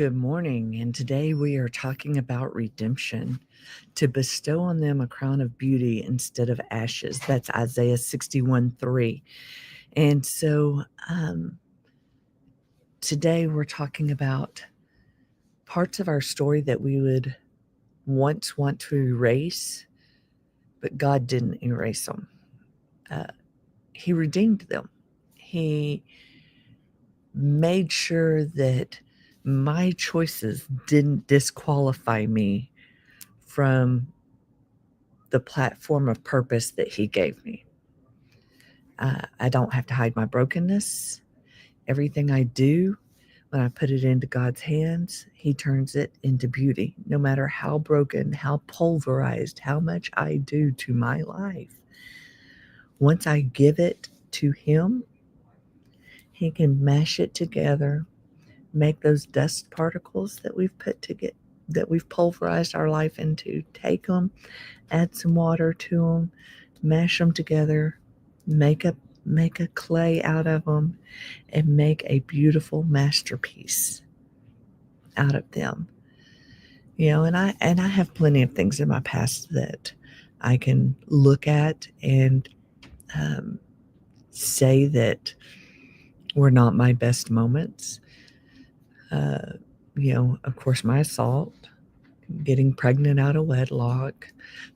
Good morning, and today we are talking about redemption, to bestow on them a crown of beauty instead of ashes. That's Isaiah 61:3. And so today we're talking about parts of our story that we would once want to erase, but God didn't erase them. He redeemed them. He made sure that my choices didn't disqualify me from the platform of purpose that He gave me. I don't have to hide my brokenness. Everything I do, when I put it into God's hands, He turns it into beauty. No matter how broken, how pulverized, how much I do to my life, once I give it to Him, He can mash it together, make those dust particles that we've put together, that we've pulverized our life into, take them, add some water to them, mash them together, make a clay out of them, and make a beautiful masterpiece out of them. And I have plenty of things in my past that I can look at and say that were not my best moments. Of course, my assault, getting pregnant out of wedlock.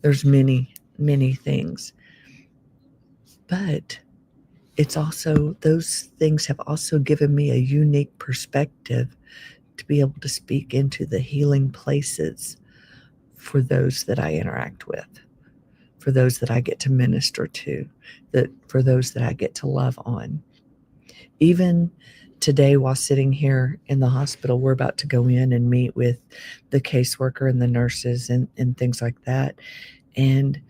There's many, many things. But it's also, those things have also given me a unique perspective to be able to speak into the healing places for those that I interact with, for those that I get to minister to, for those that I get to love on. Even today, while sitting here in the hospital, we're about to go in and meet with the caseworker and the nurses and things like that. And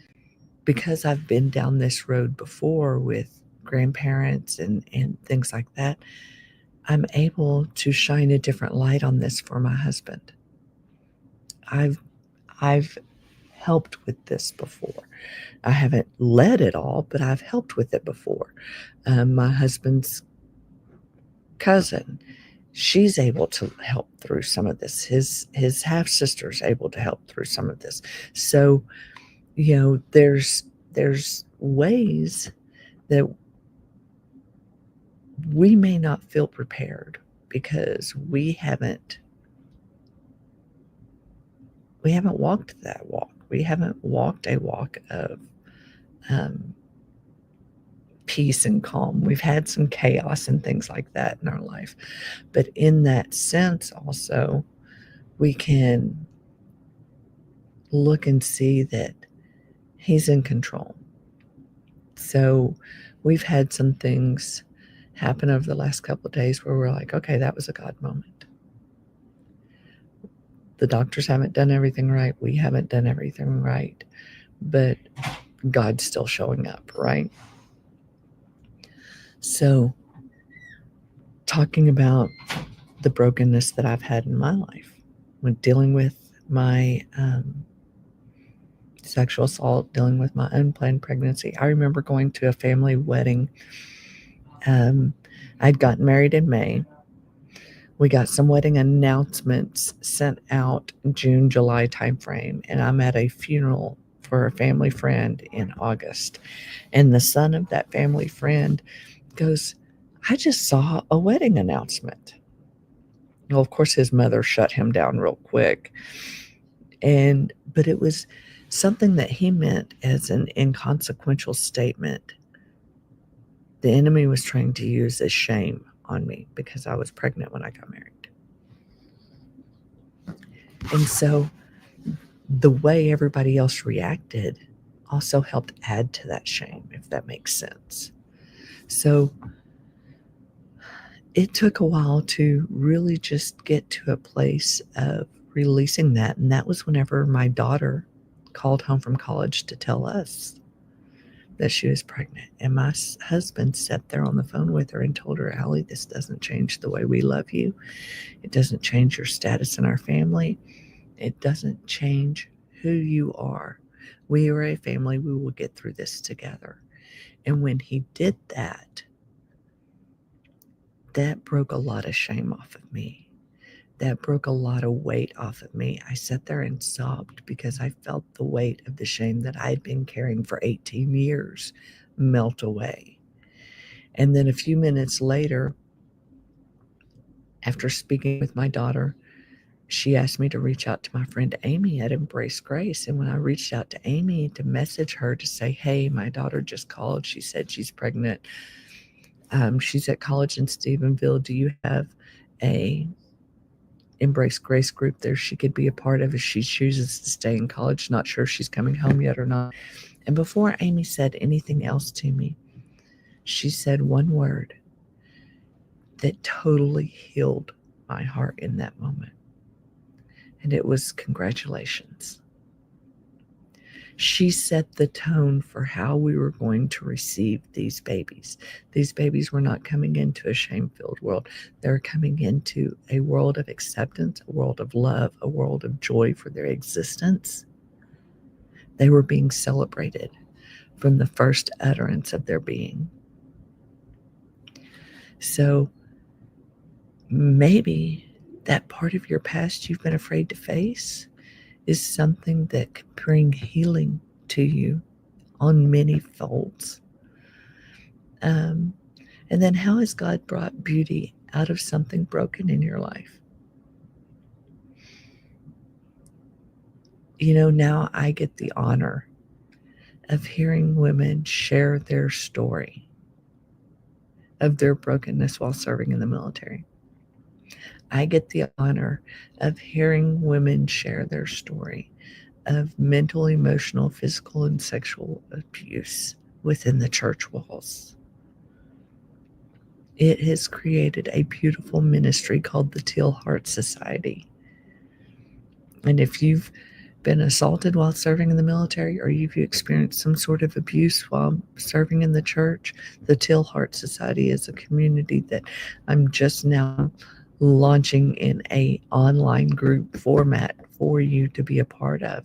because I've been down this road before with grandparents and things like that, I'm able to shine a different light on this for my husband. I've helped with this before. I haven't led it all, but I've helped with it before. My husband's cousin, she's able to help through some of this. His half sister's able to help through some of this. So, there's ways that we may not feel prepared because we haven't walked that walk. We haven't walked a walk of peace and calm. We've had some chaos and things like that in our life. But in that sense also, we can look and see that He's in control. So we've had some things happen over the last couple of days where we're like, okay, that was a God moment. The doctors haven't done everything right. We haven't done everything right. But God's still showing up, right? So talking about the brokenness that I've had in my life when dealing with my sexual assault, dealing with my unplanned pregnancy. I remember going to a family wedding. I'd gotten married in May. We got some wedding announcements sent out June, July timeframe, and I'm at a funeral for a family friend in August. And the son of that family friend goes, I just saw a wedding announcement. Well, of course, his mother shut him down real quick. But it was something that he meant as an inconsequential statement. The enemy was trying to use as shame on me because I was pregnant when I got married. And so the way everybody else reacted also helped add to that shame, if that makes sense. So it took a while to really just get to a place of releasing that. And that was whenever my daughter called home from college to tell us that she was pregnant. And my husband sat there on the phone with her and told her, Allie, this doesn't change the way we love you. It doesn't change your status in our family. It doesn't change who you are. We are a family. We will get through this together. And when he did that, that broke a lot of shame off of me, that broke a lot of weight off of me. I sat there and sobbed because I felt the weight of the shame that I'd been carrying for 18 years melt away. And then a few minutes later, after speaking with my daughter, she asked me to reach out to my friend Amy at Embrace Grace. And when I reached out to Amy to message her to say, hey, my daughter just called. She said she's pregnant. She's at college in Stephenville. Do you have a Embrace Grace group there she could be a part of if she chooses to stay in college? Not sure if she's coming home yet or not. And before Amy said anything else to me, she said one word that totally healed my heart in that moment. And it was congratulations. She set the tone for how we were going to receive these babies. These babies were not coming into a shame-filled world. They're coming into a world of acceptance, a world of love, a world of joy for their existence. They were being celebrated from the first utterance of their being. So maybe that part of your past you've been afraid to face is something that can bring healing to you on many folds. And then how has God brought beauty out of something broken in your life? You know, now I get the honor of hearing women share their story of their brokenness while serving in the military. I get the honor of hearing women share their story of mental, emotional, physical, and sexual abuse within the church walls. It has created a beautiful ministry called the Teal Heart Society. And if you've been assaulted while serving in the military, or you've experienced some sort of abuse while serving in the church, the Teal Heart Society is a community that I'm just now launching in a online group format for you to be a part of,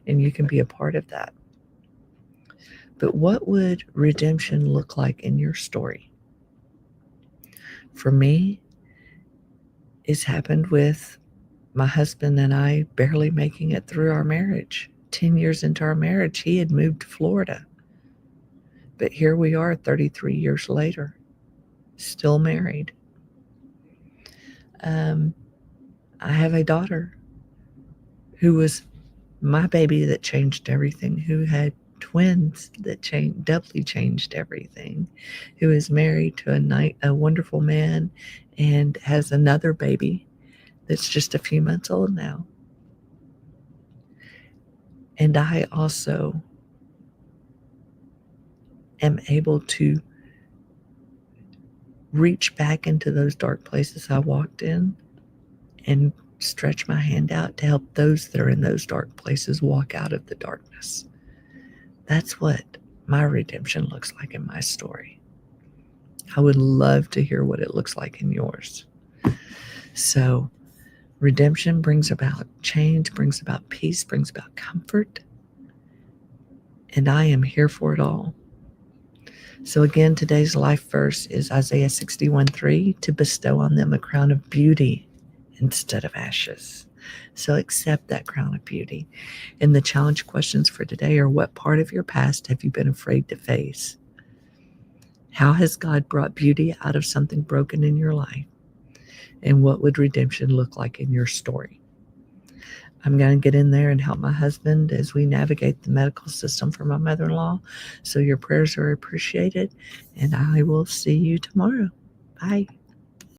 and you can be a part of that. But what would redemption look like in your story? For me, it's happened with my husband and I barely making it through our marriage. 10 years into our marriage, he had moved to Florida. But here we are 33 years later, still married. I have a daughter who was my baby that changed everything, who had twins that doubly changed everything, who is married to a wonderful man and has another baby that's just a few months old now. And I also am able to reach back into those dark places I walked in and stretch my hand out to help those that are in those dark places walk out of the darkness. That's what my redemption looks like in my story. I would love to hear what it looks like in yours. So redemption brings about change, brings about peace, brings about comfort. And I am here for it all. So again, today's life verse is Isaiah 61:3, to bestow on them a crown of beauty instead of ashes. So accept that crown of beauty. And the challenge questions for today are, what part of your past have you been afraid to face? How has God brought beauty out of something broken in your life? And what would redemption look like in your story? I'm going to get in there and help my husband as we navigate the medical system for my mother-in-law. So your prayers are appreciated, and I will see you tomorrow. Bye.